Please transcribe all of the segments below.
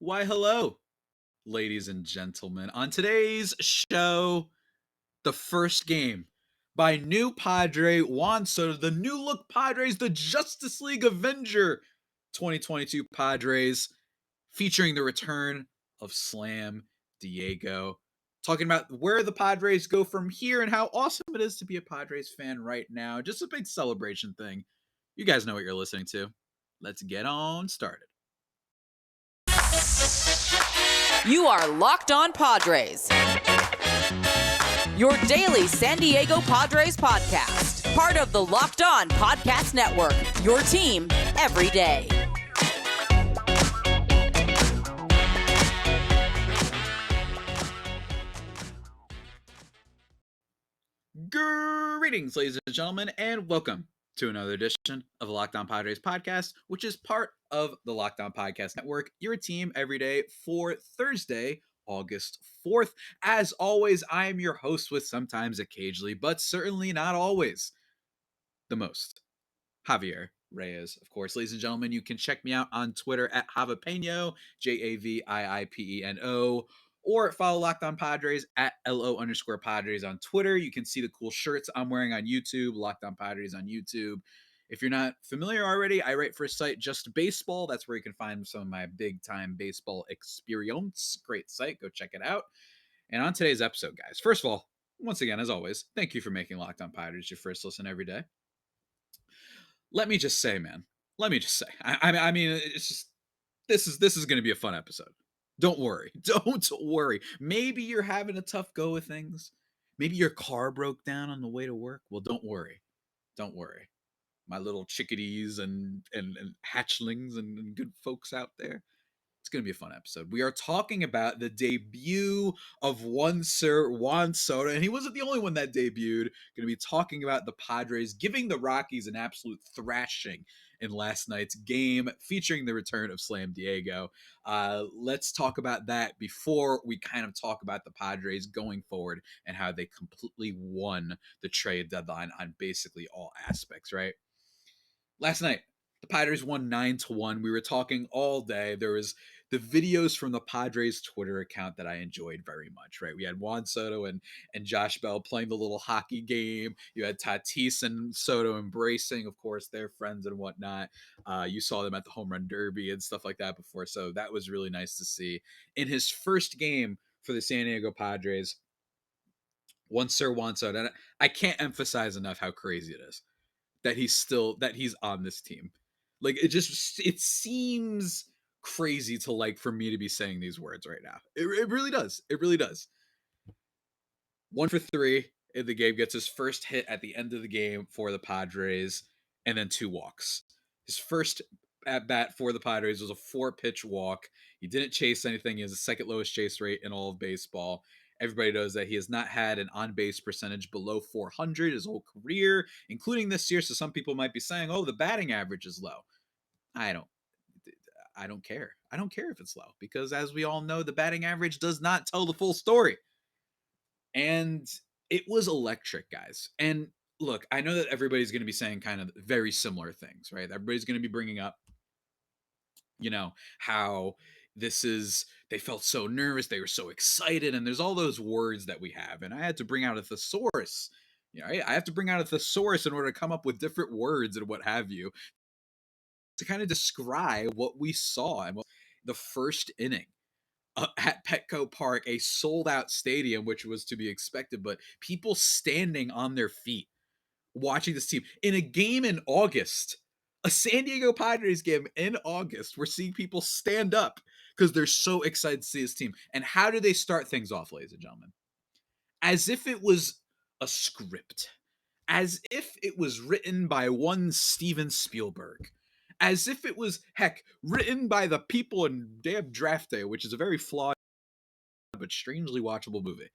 Why, hello, ladies and gentlemen. On today's show, the first game by new Padre Juan Soto, the new look Padres, the Justice League Avenger 2022 Padres, featuring the return of Slam Diego. Talking about where the Padres go from here and how awesome it is to be a Padres fan right now. Just a big celebration thing. You guys know what you're listening to. Let's get on started. You are Locked On Padres, your daily San Diego Padres podcast. Part of the Locked On Podcast Network, your team every day. Greetings, ladies and gentlemen, and welcome to another edition of the Locked On Padres podcast, which is part of the Locked On Podcast Network, your team every day for Thursday, August 4th. As always, I am your host with sometimes, occasionally, but certainly not always, the most, Javier Reyes. Of course, ladies and gentlemen, you can check me out on Twitter at Javipeno, Javiiipeno, or follow Locked On Padres at LO_Padres on Twitter. You can see the cool shirts I'm wearing on YouTube, Locked On Padres on YouTube. If you're not familiar already, I write for a site, Just Baseball. That's where you can find some of my big time baseball experience. Great site. Go check it out. And on today's episode, guys, first of all, once again, as always, thank you for making Locked On Padres your first listen every day. Let me just say, man. Let me just say. I mean, it's just this is going to be a fun episode. Don't worry. Don't worry. Maybe you're having a tough go of things. Maybe your car broke down on the way to work. Well, don't worry. Don't worry. My little chickadees and hatchlings and good folks out there. It's going to be a fun episode. We are talking about the debut of one Sir Juan Soto, and he wasn't the only one that debuted. Going to be talking about the Padres giving the Rockies an absolute thrashing in last night's game, featuring the return of Slam Diego. Let's talk about that before we kind of talk about the Padres going forward and how they completely won the trade deadline on basically all aspects, right? Last night, the Padres won 9-1. We were talking all day. There was the videos from the Padres Twitter account that I enjoyed very much, right? We had Juan Soto and Josh Bell playing the little hockey game. You had Tatis and Soto embracing, of course, their friends and whatnot. You saw them at the home run derby and stuff like that before. So that was really nice to see. In his first game for the San Diego Padres, one Sir Juan Soto, and I can't emphasize enough how crazy it is that he's on this team. Like it seems crazy to like for me to be saying these words right now. It really does. It really does. 1 for 3 in the game, gets his first hit at the end of the game for the Padres, and then 2 walks. His first at bat for the Padres was a 4-pitch walk. He didn't chase anything. He has the second lowest chase rate in all of baseball. Everybody knows that he has not had an on-base percentage below 400 his whole career, including this year. So some people might be saying, "Oh, the batting average is low." I don't care. I don't care if it's low, because as we all know, the batting average does not tell the full story. And it was electric, guys. And look, I know that everybody's going to be saying kind of very similar things, right? Everybody's going to be bringing up, how they felt so nervous, they were so excited, and there's all those words that we have. And I had to bring out a thesaurus. I have to bring out a thesaurus in order to come up with different words and what have you to kind of describe what we saw and what the first inning at Petco Park, a sold-out stadium, which was to be expected, but people standing on their feet watching this team in a game in August, a San Diego Padres game in August. We're seeing people stand up because they're so excited to see this team. And how do they start things off, ladies and gentlemen? As if it was a script, as if it was written by one Steven Spielberg, as if it was, heck, written by the people in damn Draft Day, which is a very flawed but strangely watchable movie.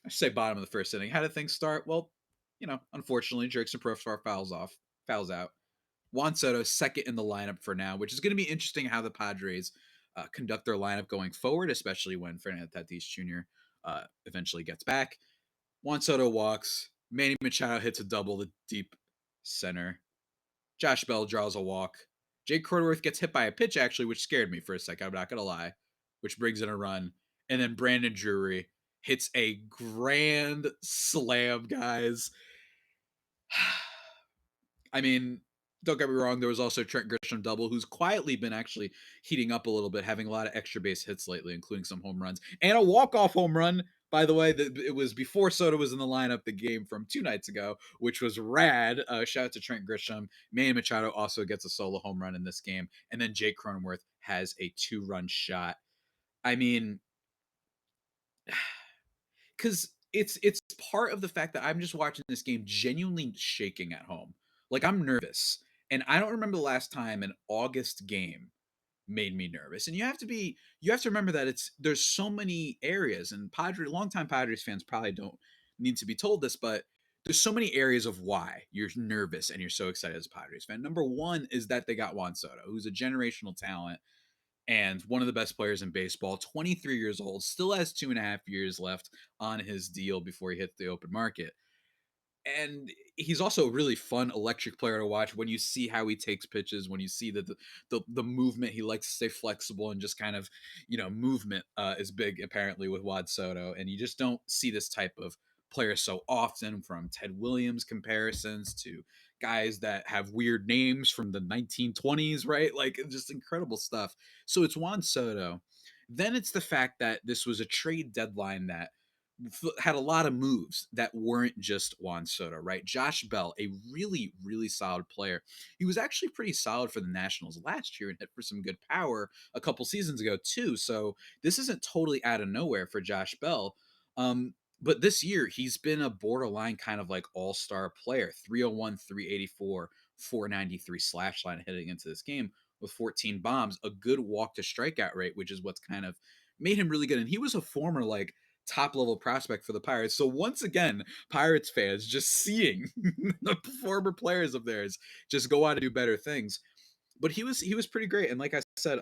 I should say bottom of the first inning. How did things start? Well, unfortunately, Jerickson Profar fouls out. Juan Soto second in the lineup for now, which is going to be interesting how the Padres conduct their lineup going forward, especially when Fernando Tatis Jr. Eventually gets back. Juan Soto walks. Manny Machado hits a double to deep center. Josh Bell draws a walk. Jake Cronenworth gets hit by a pitch, actually, which scared me for a second. I'm not going to lie, which brings in a run. And then Brandon Drury hits a grand slam, guys. I mean, don't get me wrong. There was also Trent Grisham double, who's quietly been actually heating up a little bit, having a lot of extra base hits lately, including some home runs and a walk-off home run. By the way, it was before Soto was in the lineup, the game from 2 nights ago, which was rad. Shout out to Trent Grisham. Manny Machado also gets a solo home run in this game. And then Jake Cronenworth has a 2-run shot. I mean, because it's part of the fact that I'm just watching this game genuinely shaking at home. Like I'm nervous, and I don't remember the last time an August game made me nervous. And you have to remember that there's so many areas, and longtime Padres fans probably don't need to be told this, but there's so many areas of why you're nervous and you're so excited as a Padres fan. Number one is that they got Juan Soto, who's a generational talent and one of the best players in baseball, 23 years old, still has 2.5 years left on his deal before he hits the open market. And he's also a really fun electric player to watch when you see how he takes pitches, when you see that the movement, he likes to stay flexible and just kind of, movement is big apparently with Juan Soto. And you just don't see this type of player so often, from Ted Williams comparisons to guys that have weird names from the 1920s, right? Like just incredible stuff. So it's Juan Soto. Then it's the fact that this was a trade deadline that had a lot of moves that weren't just Juan Soto, right? Josh Bell, a really, really solid player. He was actually pretty solid for the Nationals last year and hit for some good power a couple seasons ago, too. So this isn't totally out of nowhere for Josh Bell. But this year, he's been a borderline kind of like all-star player, 301, 384, 493 slash line heading into this game with 14 bombs, a good walk to strikeout rate, which is what's kind of made him really good. And he was a former like top level prospect for the Pirates. So once again, Pirates fans just seeing the former players of theirs just go on to do better things. But he was pretty great. And like I said,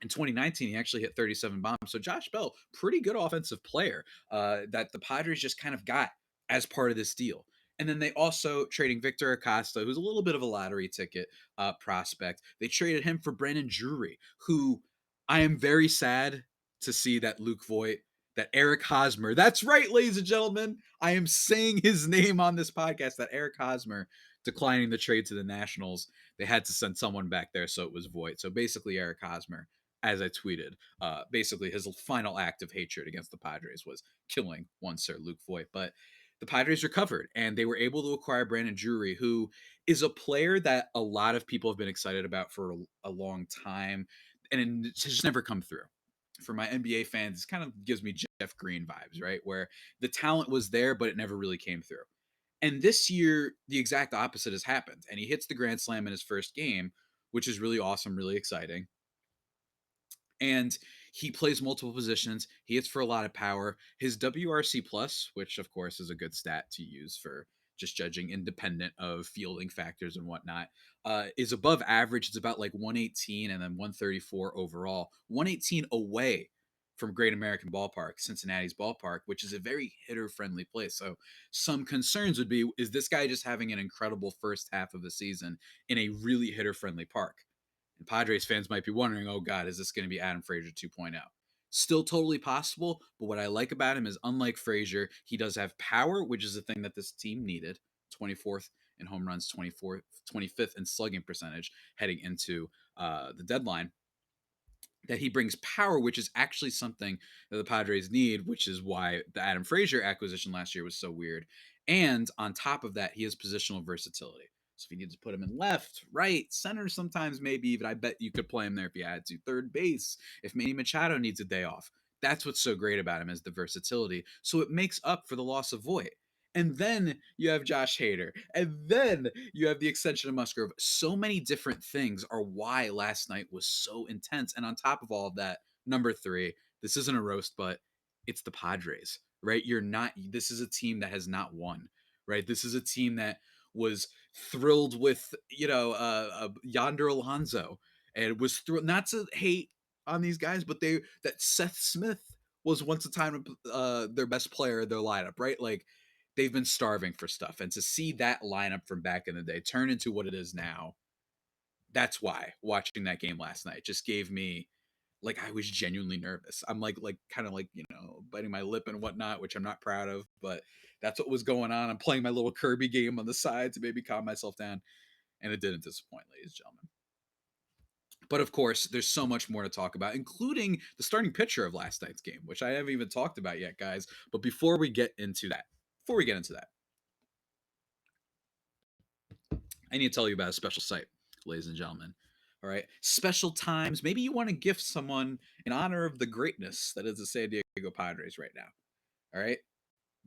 in 2019, he actually hit 37 bombs. So Josh Bell, pretty good offensive player that the Padres just kind of got as part of this deal. And then they also trading Victor Acosta, who's a little bit of a lottery ticket prospect. They traded him for Brandon Drury, who I am very sad to see that Luke Voigt, that Eric Hosmer. That's right, ladies and gentlemen. I am saying his name on this podcast. That Eric Hosmer declining the trade to the Nationals. They had to send someone back there, so it was Voigt. So basically, Eric Hosmer, as I tweeted, basically his final act of hatred against the Padres was killing one Sir Luke Voigt. But the Padres recovered and they were able to acquire Brandon Drury, who is a player that a lot of people have been excited about for a long time, and it's just never come through. For my NBA fans, it kind of gives me Jeff Green vibes, right? Where the talent was there, but it never really came through. And this year, the exact opposite has happened. And he hits the grand slam in his first game, which is really awesome, really exciting. And he plays multiple positions. He hits for a lot of power. His WRC plus, which of course is a good stat to use for just judging independent of fielding factors and whatnot, is above average. It's about like 118 and then 134 overall. 118 away from Great American Ballpark, Cincinnati's ballpark, which is a very hitter-friendly place. So some concerns would be, is this guy just having an incredible first half of the season in a really hitter-friendly park? And Padres fans might be wondering, oh God, is this going to be Adam Frazier 2.0? Still totally possible, but what I like about him is, unlike Frazier, he does have power, which is the thing that this team needed. 24th in home runs, 24th, 25th in slugging percentage heading into the deadline. That he brings power, which is actually something that the Padres need, which is why the Adam Frazier acquisition last year was so weird. And on top of that, he has positional versatility. So if you need to put him in left, right, center, sometimes maybe even, I bet you could play him there if you had to. Third base, if Manny Machado needs a day off. That's what's so great about him, is the versatility. So it makes up for the loss of Voigt. And then you have Josh Hader. And then you have the extension of Musgrove. So many different things are why last night was so intense. And on top of all of that, number three, this isn't a roast, but it's the Padres, right? This is a team that has not won, right? This is a team that was thrilled with, Yonder Alonso, and was thrilled, not to hate on these guys, but that Seth Smith was once a time their best player in their lineup, right? Like, they've been starving for stuff. And to see that lineup from back in the day turn into what it is now, that's why watching that game last night just gave me like I was genuinely nervous. I'm like kind of like, biting my lip and whatnot, which I'm not proud of, but that's what was going on. I'm playing my little Kirby game on the side to maybe calm myself down, and it didn't disappoint, ladies and gentlemen. But of course, there's so much more to talk about, including the starting pitcher of last night's game, which I haven't even talked about yet, guys. But before we get into that, I need to tell you about a special site, ladies and gentlemen. All right. Special times. Maybe you want to gift someone in honor of the greatness that is the San Diego Padres right now. All right.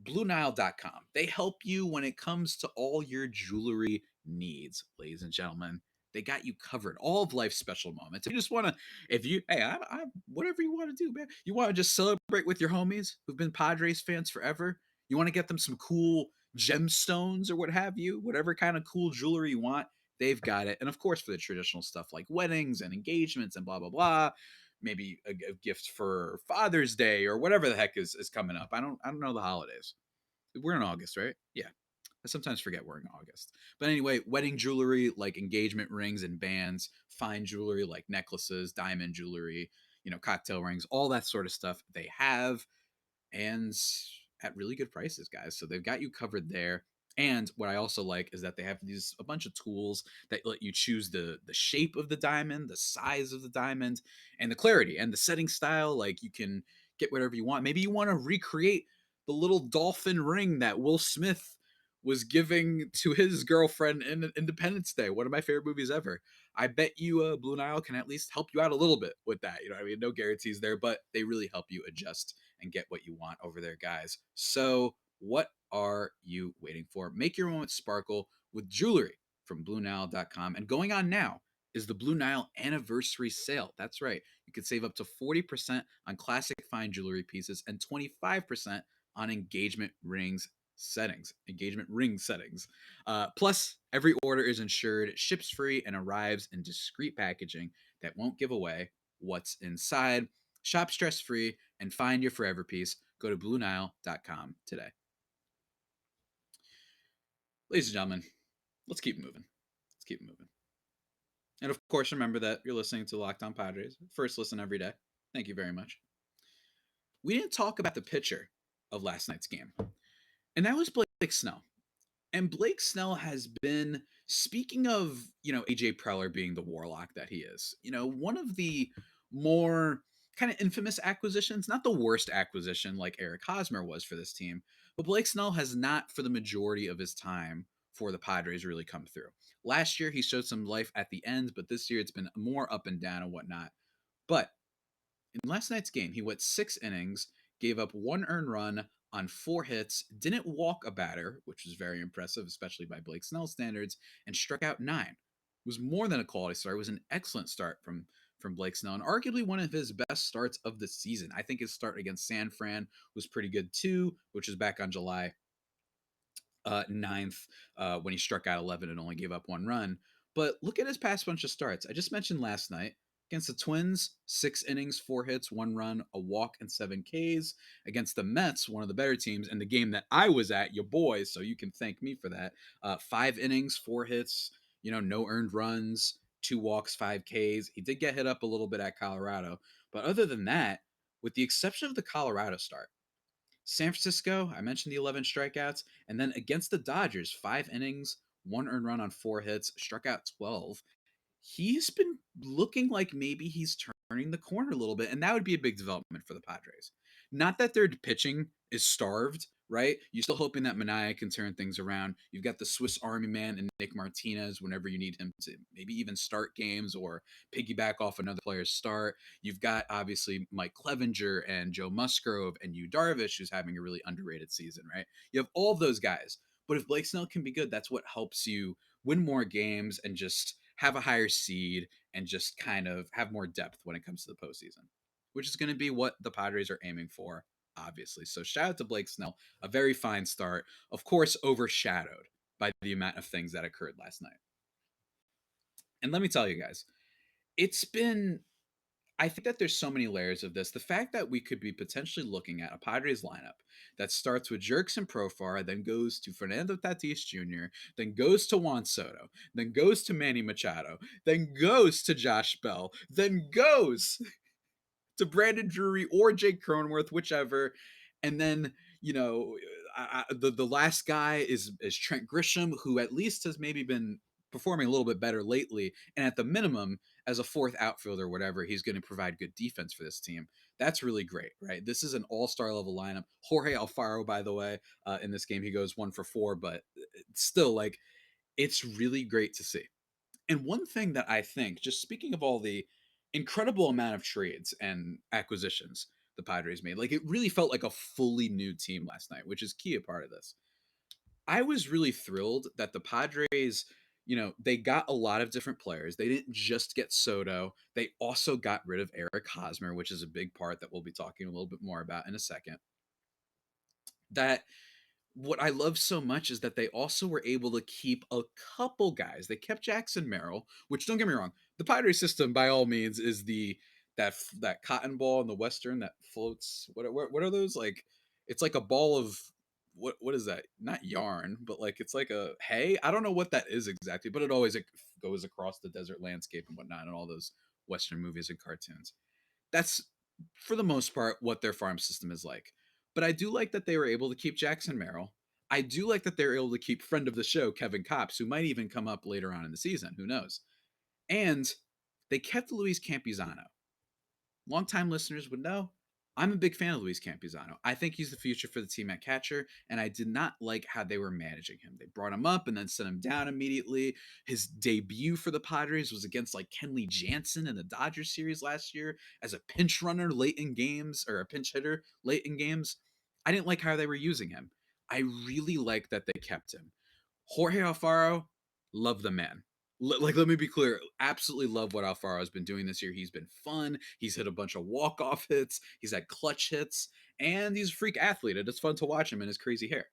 BlueNile.com. They help you when it comes to all your jewelry needs, ladies and gentlemen. They got you covered. All of life's special moments. If you just want to, if you, hey, whatever you want to do, man. You want to just celebrate with your homies who've been Padres fans forever. You want to get them some cool gemstones or what have you, whatever kind of cool jewelry you want, they've got it. And of course, for the traditional stuff like weddings and engagements and blah, blah, blah, maybe a gift for Father's Day or whatever the heck is coming up. I don't know the holidays. We're in August, right? Yeah. I sometimes forget we're in August. But anyway, wedding jewelry like engagement rings and bands, fine jewelry like necklaces, diamond jewelry, cocktail rings, all that sort of stuff they have, and at really good prices, guys. So they've got you covered there. And what I also like is that they have a bunch of tools that let you choose the shape of the diamond, the size of the diamond, and the clarity and the setting style. Like you can get whatever you want. Maybe you want to recreate the little dolphin ring that Will Smith was giving to his girlfriend in Independence Day, one of my favorite movies ever. I bet you Blue Nile can at least help you out a little bit with that. I mean, no guarantees there, but they really help you adjust and get what you want over there, guys. So, what are you waiting for? Make your moment sparkle with jewelry from BlueNile.com. And going on now is the Blue Nile anniversary sale. That's right. You can save up to 40% on classic fine jewelry pieces and 25% on engagement ring settings. Plus, every order is insured, ships free, and arrives in discreet packaging that won't give away what's inside. Shop stress free and find your forever piece. Go to BlueNile.com today. Ladies and gentlemen, let's keep moving. Let's keep moving. And of course, remember that you're listening to Locked On Padres. First listen every day. Thank you very much. We didn't talk about the pitcher of last night's game, and that was Blake Snell. And Blake Snell has been, speaking of, AJ Preller being the warlock that he is, one of the more kind of infamous acquisitions, not the worst acquisition like Eric Hosmer was for this team, but Blake Snell has not, for the majority of his time for the Padres, really come through. Last year, he showed some life at the end, but this year it's been more up and down and whatnot. But in last night's game, he went 6 innings, gave up 1 earned run on 4 hits, didn't walk a batter, which was very impressive, especially by Blake Snell standards, and struck out 9. It was more than a quality start. It was an excellent start from Blake Snell, and arguably one of his best starts of the season. I think his start against San Fran was pretty good too, which was back on July 9th when he struck out 11 and only gave up 1 run. But look at his past bunch of starts. I just mentioned last night against the Twins, 6 innings, 4 hits, 1 run, a walk, and 7 Ks. Against the Mets, one of the better teams, in the game that I was at, your boys, so you can thank me for that. 5 innings, 4 hits, no earned runs, 2 walks, 5 Ks. He did get hit up a little bit at Colorado. But other than that, with the exception of the Colorado start, San Francisco, I mentioned the 11 strikeouts. And then against the Dodgers, 5 innings, 1 earned run on 4 hits, struck out 12. He's been looking like maybe he's turning the corner a little bit. And that would be a big development for the Padres. Not that their pitching is starved, right? You're still hoping that Mania can turn things around. You've got the Swiss Army man and Nick Martinez whenever you need him to maybe even start games or piggyback off another player's start. You've got obviously Mike Clevenger and Joe Musgrove and Yu Darvish, who's having a really underrated season, right? You have all of those guys. But if Blake Snell can be good, that's what helps you win more games and just have a higher seed and just kind of have more depth when it comes to the postseason, which is going to be what the Padres are aiming for, obviously. So shout out to Blake Snell, a very fine start, of course, overshadowed by the amount of things that occurred last night. And let me tell you guys, it's been I think that there's so many layers of this. The fact that we could be potentially looking at a Padres lineup that starts with Jerks and Profar, then goes to Fernando Tatis Jr., then goes to Juan Soto, then goes to Manny Machado, then goes to Josh Bell, then goes to Brandon Drury or Jake Cronenworth, whichever. And then, the last guy is Trent Grisham, who at least has maybe been performing a little bit better lately. And at the minimum, as a fourth outfielder, whatever, he's going to provide good defense for this team. That's really great, right? This is an all-star level lineup. Jorge Alfaro, by the way, in this game, he goes 1 for 4, but still, like, it's really great to see. And one thing that I think, just speaking of all the incredible amount of trades and acquisitions the Padres made, like it really felt like a fully new team last night, which is key a part of this. I was really thrilled that the Padres, they got a lot of different players. They didn't just get Soto, they also got rid of Eric Hosmer, which is a big part that we'll be talking a little bit more about in a second. That what I love so much is that they also were able to keep a couple guys. They kept Jackson Merrill, which don't get me wrong, the Padres system by all means is that cotton ball in the Western that floats. What are those like? It's like a ball of what is that? Not yarn, but like it's like a hay. I don't know what that is exactly, but it always like, goes across the desert landscape and whatnot, and all those Western movies and cartoons. That's for the most part what their farm system is like. But I do like that they were able to keep Jackson Merrill. I do like that they're able to keep friend of the show Kevin Kopps, who might even come up later on in the season. Who knows? And they kept Luis Campusano. Longtime listeners would know I'm a big fan of Luis Campusano. I think he's the future for the team at catcher, and I did not like how they were managing him. They brought him up and then sent him down immediately. His debut for the Padres was against like Kenley Jansen in the Dodgers series last year as a pinch runner late in games, or a pinch hitter late in games. I didn't like how they were using him. I really like that they kept him. Jorge Alfaro, love the man. Like, let me be clear. Absolutely love what Alfaro has been doing this year. He's been fun. He's hit a bunch of walk-off hits. He's had clutch hits. And he's a freak athlete. It's fun to watch him in his crazy hair.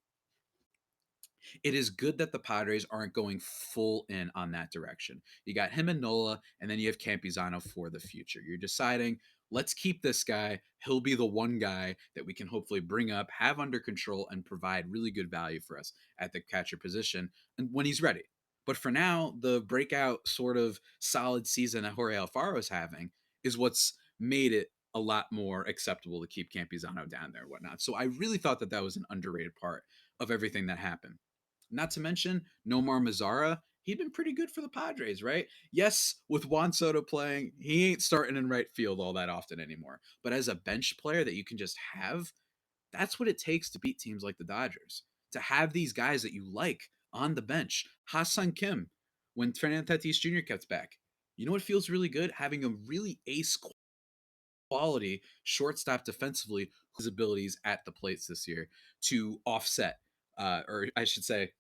It is good that the Padres aren't going full in on that direction. You got him and Nola, and then you have Campuzano for the future. You're deciding, let's keep this guy. He'll be the one guy that we can hopefully bring up, have under control, and provide really good value for us at the catcher position and when he's ready. But for now, the breakout sort of solid season that Jorge Alfaro is having is what's made it a lot more acceptable to keep Campuzano down there and whatnot. So I really thought that that was an underrated part of everything that happened. Not to mention Nomar Mazara. He'd been pretty good for the Padres, right? Yes, with Juan Soto playing, he ain't starting in right field all that often anymore. But as a bench player that you can just have, that's what it takes to beat teams like the Dodgers. To have these guys that you like on the bench. Ha-Seong Kim, when Fernando Tatis Jr. gets back. You know what feels really good? Having a really ace quality shortstop defensively whose abilities at the plates this year to offset, or I should say,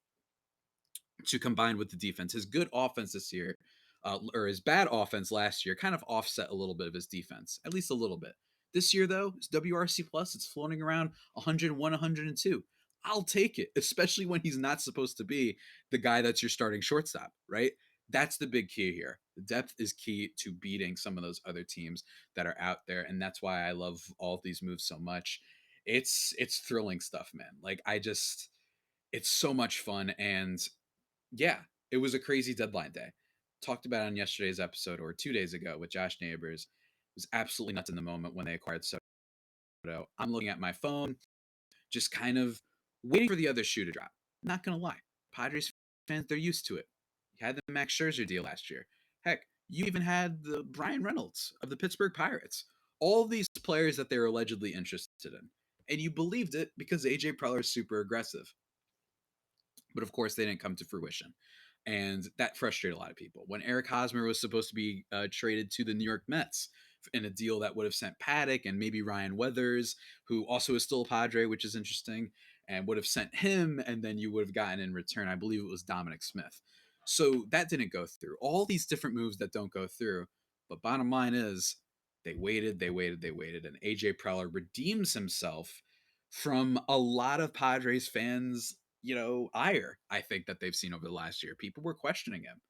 to combine with the defense. His good offense this year, or his bad offense last year, kind of offset a little bit of his defense, at least a little bit. This year, though, it's WRC plus. It's floating around 101, 102. I'll take it, especially when he's not supposed to be the guy that's your starting shortstop, right? That's the big key here. The depth is key to beating some of those other teams that are out there, and that's why I love all of these moves so much. It's thrilling stuff, man. Like it's so much fun, and yeah, it was a crazy deadline day. Talked about it on yesterday's episode or 2 days ago with Josh Neighbors. It was absolutely nuts in the moment when they acquired Soto. I'm looking at my phone, just kind of waiting for the other shoe to drop. Not gonna lie, Padres fans, they're used to it. You had the Max Scherzer deal last year. Heck, you even had the Brian Reynolds of the Pittsburgh Pirates. All these players that they were allegedly interested in. And you believed it because AJ Preller is super aggressive. But of course, they didn't come to fruition. And that frustrated a lot of people. When Eric Hosmer was supposed to be traded to the New York Mets in a deal that would have sent Paddock and maybe Ryan Weathers, who also is still a Padre, which is interesting, and would have sent him, and then you would have gotten in return, I believe it was Dominic Smith. So that didn't go through. All these different moves that don't go through. But bottom line is, they waited, they waited, they waited, and AJ Preller redeems himself from a lot of Padres fans, ire, I think, that they've seen over the last year. People were questioning him.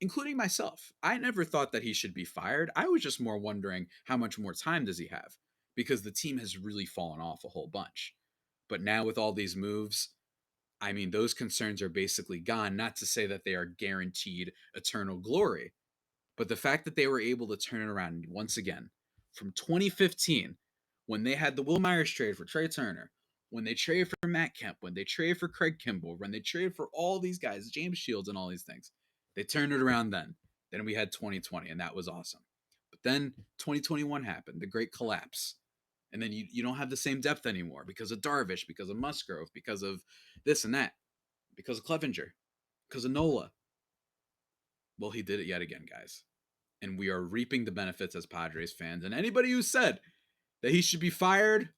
including myself. I never thought that he should be fired. I was just more wondering how much more time does he have? Because the team has really fallen off a whole bunch. But now with all these moves, I mean, those concerns are basically gone. Not to say that they are guaranteed eternal glory, but the fact that they were able to turn it around once again from 2015, when they had the Will Myers trade for Trey Turner, when they traded for Matt Kemp, when they traded for Craig Kimball, when they traded for all these guys, James Shields and all these things, they turned it around then. Then we had 2020, and that was awesome. But then 2021 happened, the great collapse. And then you don't have the same depth anymore because of Darvish, because of Musgrove, because of this and that, because of Clevenger, because of Nola. Well, he did it yet again, guys. And we are reaping the benefits as Padres fans. And anybody who said that he should be fired,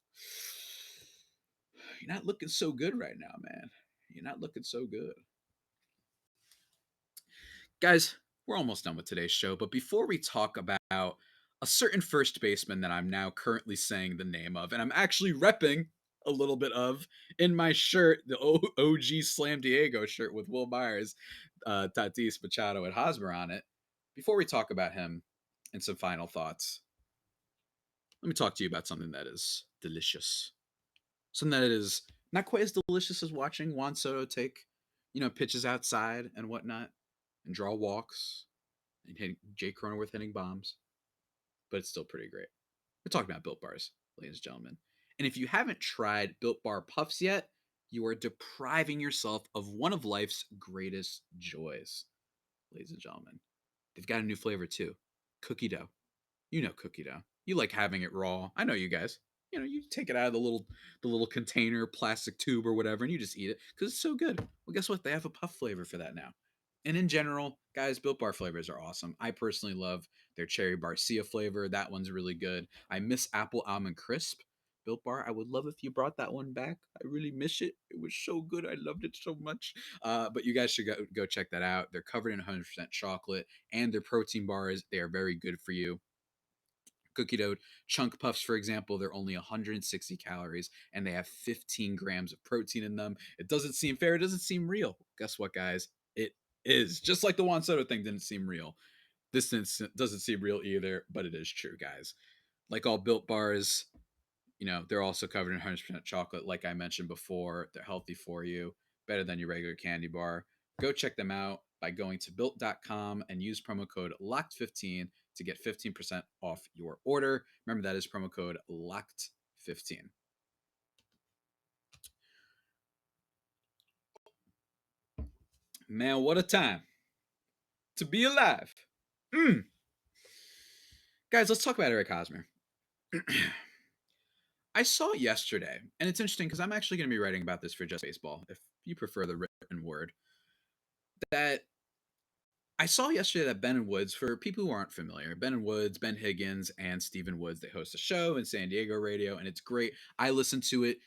you're not looking so good right now, man. You're not looking so good. Guys, we're almost done with today's show, but before we talk about a certain first baseman that I'm now currently saying the name of, and I'm actually repping a little bit of in my shirt, the OG Slam Diego shirt with Will Myers, Tatis, Machado, and Hosmer on it. Before we talk about him and some final thoughts, let me talk to you about something that is delicious. Something that is not quite as delicious as watching Juan Soto take, pitches outside and whatnot and draw walks and hitting Jake Cronenworth hitting bombs, but it's still pretty great. We're talking about Built Bars, ladies and gentlemen. And if you haven't tried Built Bar Puffs yet, you are depriving yourself of one of life's greatest joys, ladies and gentlemen. They've got a new flavor too, cookie dough. You know cookie dough. You like having it raw. I know you guys. You take it out of the little container, plastic tube or whatever, and you just eat it because it's so good. Well, guess what? They have a puff flavor for that now. And in general, guys, Built Bar flavors are awesome. I personally love their cherry barcia flavor. That one's really good. I miss apple almond crisp. Built Bar, I would love if you brought that one back. I really miss it. It was so good. I loved it so much. But you guys should go check that out. They're covered in 100% chocolate, and their protein bars, they are very good for you. Cookie dough chunk puffs, for example, they're only 160 calories and they have 15 grams of protein in them. It doesn't seem fair. It doesn't seem real. Guess what, guys? It is. Just like the Juan Soto thing didn't seem real. This doesn't seem real either, but it is true, guys. Like all Built Bars, they're also covered in 100% chocolate. Like I mentioned before, they're healthy for you, better than your regular candy bar. Go check them out by going to built.com and use promo code LOCKED15 to get 15% off your order. Remember, that is promo code LOCKED15. Man, what a time to be alive. Guys, let's talk about Eric Hosmer. I saw yesterday, and it's interesting because I'm actually going to be writing about this for Just Baseball, if you prefer the written word, that I saw yesterday that Ben and Woods, for people who aren't familiar, Ben and Woods, Ben Higgins, and Stephen Woods, they host a show in San Diego radio, and it's great. I listen to it.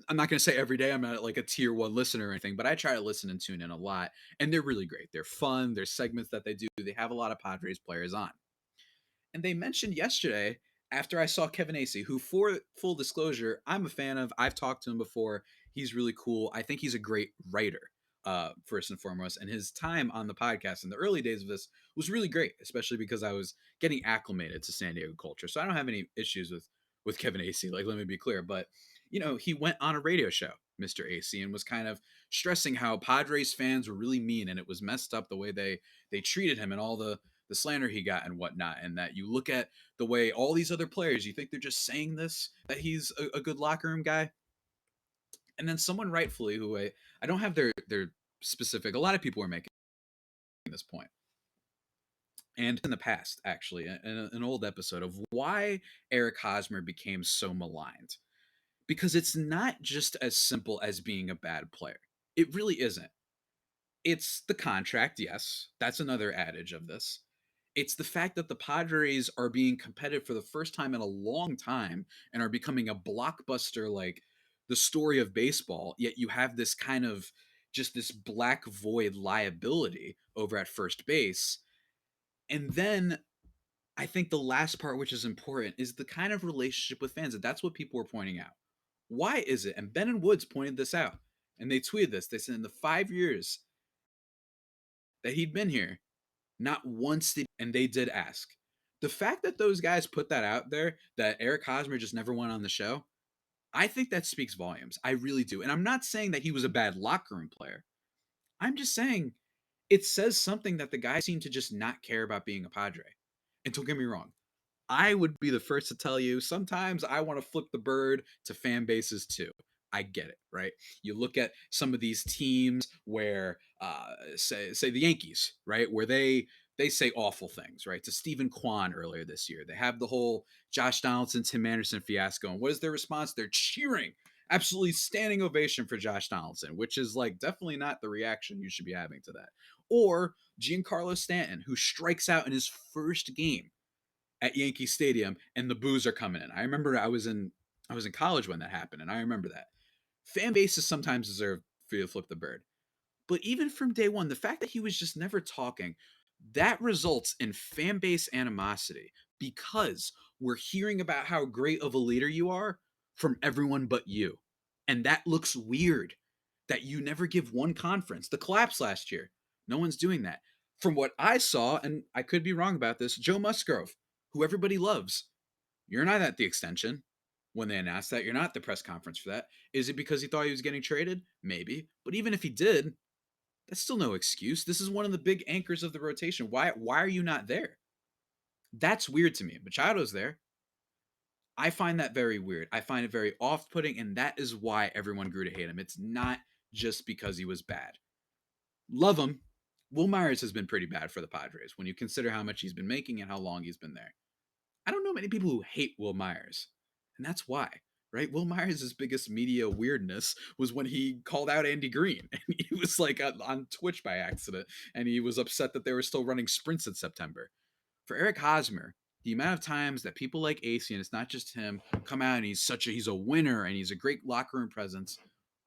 I'm not going to say every day. I'm not like a tier one listener or anything, but I try to listen and tune in a lot, and they're really great. They're fun. There's segments that they do. They have a lot of Padres players on. And they mentioned yesterday, after I saw Kevin Acee, who, for full disclosure, I'm a fan of. I've talked to him before. He's really cool. I think he's a great writer, first and foremost. And his time on the podcast in the early days of this was really great, especially because I was getting acclimated to San Diego culture. So I don't have any issues with Kevin Acee. Like, let me be clear. But he went on a radio show, Mr. Acee, and was kind of stressing how Padres fans were really mean, and it was messed up the way they treated him and all the slander he got and whatnot. And that you look at the way all these other players, you think they're just saying this, that he's a good locker room guy. And then someone rightfully, who I don't have their specific, a lot of people are making this point. And in the past, actually, in an old episode of why Eric Hosmer became so maligned. Because it's not just as simple as being a bad player. It really isn't. It's the contract, yes. That's another adage of this. It's the fact that the Padres are being competitive for the first time in a long time and are becoming a blockbuster, like the story of baseball. Yet you have this kind of just this black void liability over at first base. And then I think the last part, which is important, is the kind of relationship with fans. And that's what people were pointing out. Why is it? And Ben and Woods pointed this out. And they tweeted this. They said in the 5 years that he'd been here, Not once did, and they did ask. The fact that those guys put that out there, that Eric Hosmer just never went on the show, I think that speaks volumes. I really do. And I'm not saying that he was a bad locker room player. I'm just saying it says something that the guys seem to just not care about being a Padre. And don't get me wrong, I would be the first to tell you sometimes I want to flip the bird to fan bases too. I get it, right? You look at some of these teams where, say the Yankees, right, where they say awful things, right? To Stephen Kwan earlier this year, they have the whole Josh Donaldson, Tim Anderson fiasco, and what is their response? They're cheering, absolutely standing ovation for Josh Donaldson, which is like definitely not the reaction you should be having to that. Or Giancarlo Stanton, who strikes out in his first game at Yankee Stadium, and the boos are coming in. I remember I was in college when that happened, and I remember that. Fan bases sometimes deserve for you to flip the bird. But even from day one, the fact that he was just never talking, that results in fan base animosity because we're hearing about how great of a leader you are from everyone but you. And that looks weird that you never give one conference. The collapse last year, no one's doing that. From what I saw, and I could be wrong about this, Joe Musgrove, who everybody loves, you're not at the extension when they announced that. You're not at the press conference for that. Is it because he thought he was getting traded? Maybe. But even if he did, that's still no excuse. This is one of the big anchors of the rotation. Why are you not there? That's weird to me. Machado's there. I find that very weird. I find it very off-putting, and that is why everyone grew to hate him. It's not just because he was bad. Love him. Will Myers has been pretty bad for the Padres when you consider how much he's been making and how long he's been there. I don't know many people who hate Will Myers, and that's why. Right? Will Myers' biggest media weirdness was when he called out Andy Green, and he was like on Twitch by accident, and he was upset that they were still running sprints in September. For Eric Hosmer, the amount of times that people like AC, and it's not just him, come out and he's a winner and he's a great locker room presence.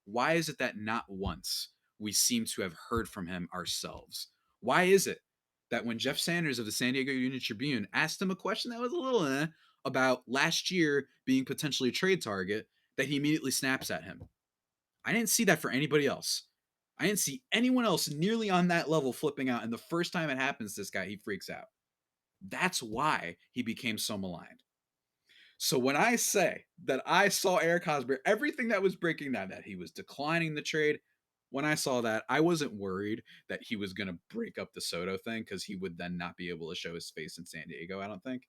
Why is it that not once we seem to have heard from him ourselves? Why is it that when Jeff Sanders of the San Diego Union Tribune asked him a question that was a little about last year being potentially a trade target, that he immediately snaps at him? I didn't see that for anybody else. I didn't see anyone else nearly on that level flipping out. And the first time it happens, this guy, he freaks out. That's why he became so maligned. So when I say that I saw Eric Hosmer, everything that was breaking down, that he was declining the trade, when I saw that, I wasn't worried that he was going to break up the Soto thing because he would then not be able to show his face in San Diego, I don't think.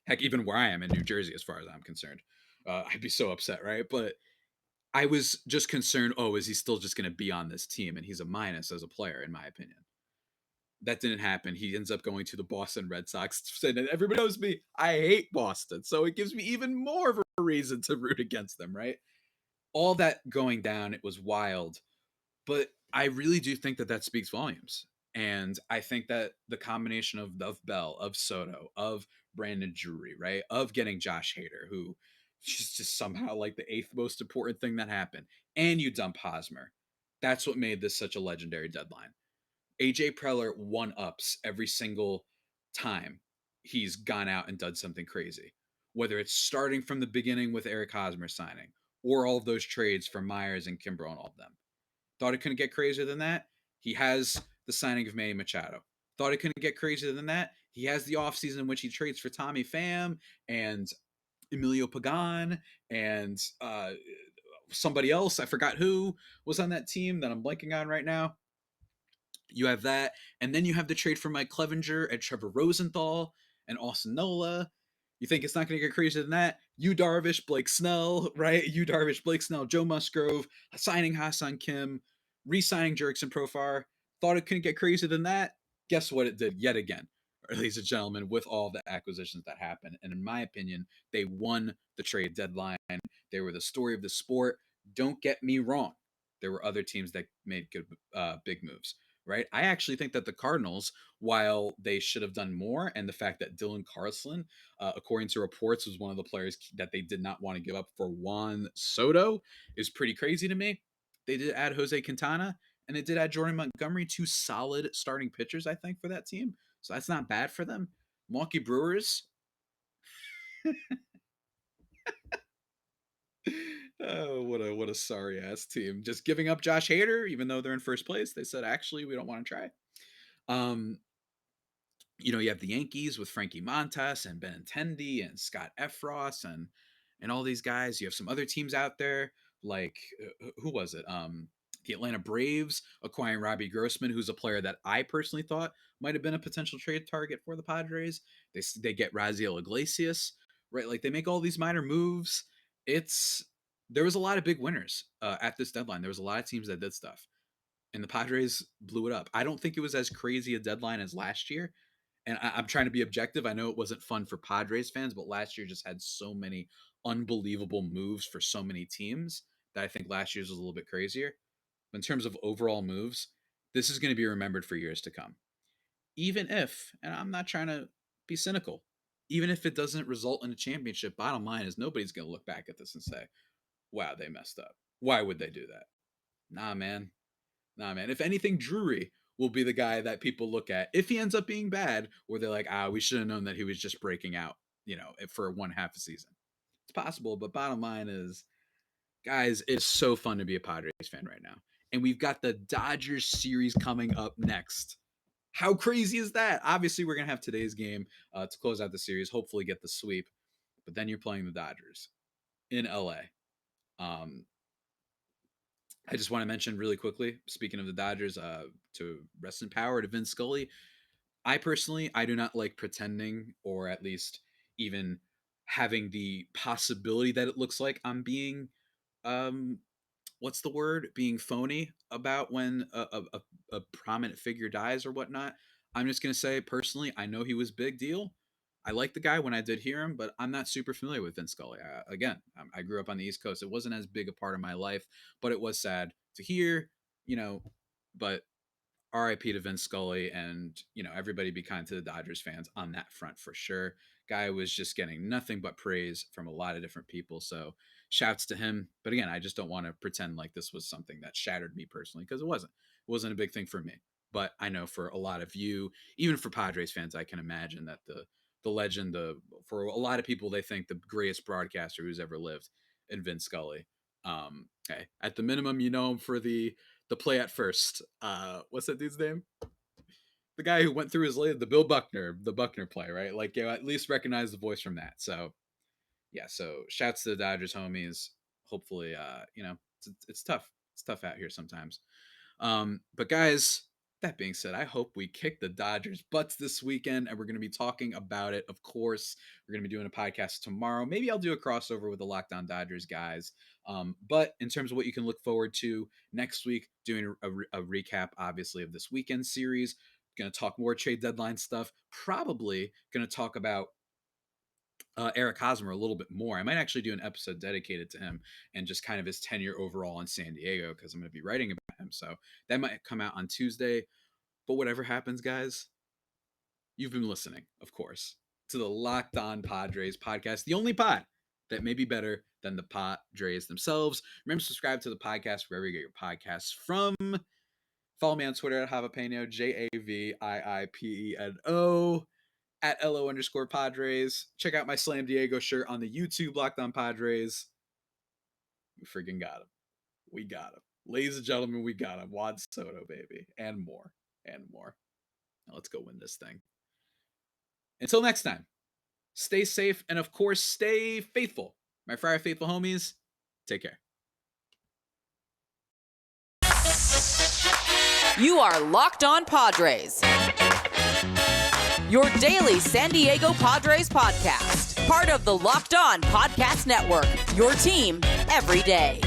Heck, even where I am in New Jersey, as far as I'm concerned, I'd be so upset, right? But I was just concerned, oh, is he still just going to be on this team? And he's a minus as a player, in my opinion. That didn't happen. He ends up going to the Boston Red Sox. And everybody knows me. I hate Boston. So it gives me even more of a reason to root against them, right? All that going down, it was wild. But I really do think that that speaks volumes. And I think that the combination of Bell, of Soto, of Brandon Drury, right? Of getting Josh Hader, who just somehow like the eighth most important thing that happened, and you dump Hosmer. That's what made this such a legendary deadline. AJ Preller one ups every single time he's gone out and done something crazy. Whether it's starting from the beginning with Eric Hosmer signing, or all of those trades for Myers and Kimbrel and all of them. Thought it couldn't get crazier than that? He has the signing of Manny Machado. Thought it couldn't get crazier than that? He has the offseason in which he trades for Tommy Pham and Emilio Pagan and somebody else. I forgot who was on that team that I'm blanking on right now. You have that, and then you have the trade for Mike Clevenger and Trevor Rosenthal and Austin Nola. You think it's not going to get crazier than that? You Darvish, Blake Snell, right? You Darvish, Blake Snell, Joe Musgrove, signing Hassan Kim, re-signing Jurickson Profar. Thought it couldn't get crazier than that? Guess what it did yet again, ladies and gentlemen, with all the acquisitions that happened. And in my opinion, they won the trade deadline. They were the story of the sport. Don't get me wrong. There were other teams that made good, big moves, right? I actually think that the Cardinals, while they should have done more, and the fact that Dylan Carlson, according to reports, was one of the players that they did not want to give up for Juan Soto, is pretty crazy to me. They did add Jose Quintana, and they did add Jordan Montgomery, two solid starting pitchers, I think, for that team. So that's not bad for them. Milwaukee Brewers. Oh, what a sorry ass team. Just giving up Josh Hader, even though they're in first place. They said, actually, we don't want to try. Um, you have the Yankees with Frankie Montas and Benintendi and Scott Efros and all these guys. You have some other teams out there like who was it? The Atlanta Braves acquiring Robbie Grossman, who's a player that I personally thought might have been a potential trade target for the Padres. They get Raziel Iglesias, right? Like they make all these minor moves. It's There was a lot of big winners at this deadline. There was a lot of teams that did stuff, and the Padres blew it up. I don't think it was as crazy a deadline as last year, and I'm trying to be objective. I know it wasn't fun for Padres fans, but last year just had so many unbelievable moves for so many teams that I think last year's was a little bit crazier. But in terms of overall moves, this is going to be remembered for years to come. Even if, and I'm not trying to be cynical, even if it doesn't result in a championship, bottom line is nobody's going to look back at this and say, wow, they messed up. Why would they do that? Nah, man. Nah, man. If anything, Drury will be the guy that people look at if he ends up being bad, where they're like, we should have known that he was just breaking out, for one half a season. It's possible, but bottom line is, guys, it's so fun to be a Padres fan right now. And we've got the Dodgers series coming up next. How crazy is that? Obviously, we're going to have today's game to close out the series, hopefully get the sweep. But then you're playing the Dodgers in LA. I just want to mention really quickly, speaking of the Dodgers, to rest in power to Vin Scully. I do not like pretending, or at least even having the possibility that it looks like I'm being, um, what's the word? Being phony about when a prominent figure dies or whatnot. I'm just gonna say personally, I know he was big deal. I like the guy when I did hear him, but I'm not super familiar with Vince Scully. I grew up on the East Coast. It wasn't as big a part of my life, but it was sad to hear, you know. But RIP to Vince Scully, and everybody be kind to the Dodgers fans on that front for sure. Guy was just getting nothing but praise from a lot of different people. So shouts to him. But again, I just don't want to pretend like this was something that shattered me personally, because it wasn't. It wasn't a big thing for me. But I know for a lot of you, even for Padres fans, I can imagine that the legend, for a lot of people, they think the greatest broadcaster who's ever lived in Vince Scully. Hey, at the minimum, you know him for the play at first. What's that dude's name? The guy who went through his lead, the the Buckner play, right? Like, at least recognize the voice from that. So, yeah. So, shouts to the Dodgers homies. Hopefully, it's tough. It's tough out here sometimes. But guys, that being said, I hope we kick the Dodgers' butts this weekend, and we're going to be talking about it. Of course, we're going to be doing a podcast tomorrow. Maybe I'll do a crossover with the Locked On Dodgers guys. But in terms of what you can look forward to next week, doing a recap, obviously, of this weekend series. Going to talk more trade deadline stuff. Probably going to talk about Eric Hosmer a little bit more. I might actually do an episode dedicated to him and just kind of his tenure overall in San Diego, because I'm going to be writing about him. So that might come out on Tuesday. But whatever happens, guys, you've been listening, of course, to the Locked On Padres podcast, the only pod that may be better than the Padres themselves. Remember to subscribe to the podcast wherever you get your podcasts from. Follow me on Twitter at Javipeno, JAVIIPENO. At LO_Padres. Check out my Slam Diego shirt on the YouTube Locked On Padres. We freaking got him. We got him. Ladies and gentlemen, we got him. Juan Soto, baby. And more. And more. Now let's go win this thing. Until next time, stay safe and, of course, stay faithful. My Friar Faithful homies, take care. You are Locked On Padres, your daily San Diego Padres podcast. Part of the Locked On Podcast Network, your team every day.